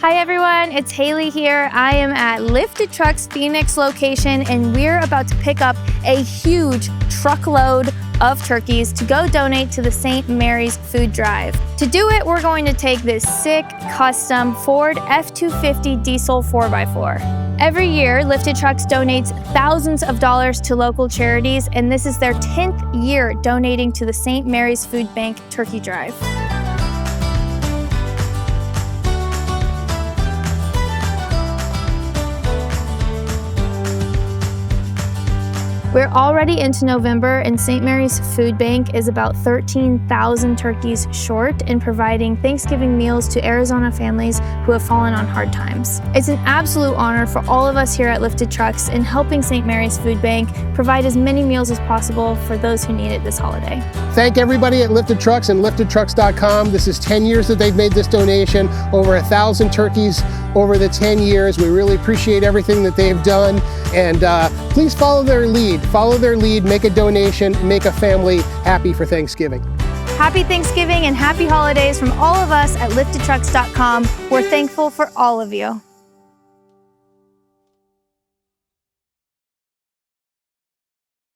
Hi everyone, it's Haley here. I am at Lifted Trucks Phoenix location and we're about to pick up a huge truckload of turkeys to go donate to the St. Mary's Food Drive. To do it, we're going to take this sick, custom Ford F-250 diesel 4x4. Every year, Lifted Trucks donates thousands of dollars to local charities, and this is their 10th year donating to the St. Mary's Food Bank Turkey Drive. We're already into November and St. Mary's Food Bank is about 13,000 turkeys short in providing Thanksgiving meals to Arizona families who have fallen on hard times. It's an absolute honor for all of us here at Lifted Trucks in helping St. Mary's Food Bank provide as many meals as possible for those who need it this holiday. Thank everybody at Lifted Trucks and liftedtrucks.com. This is 10 years that they've made this donation, over 1,000 turkeys over the 10 years. We really appreciate everything that they've done, and please follow their lead. Follow their lead, make a donation, make a family happy for Thanksgiving. Happy Thanksgiving and happy holidays from all of us at liftedtrucks.com. We're thankful for all of you.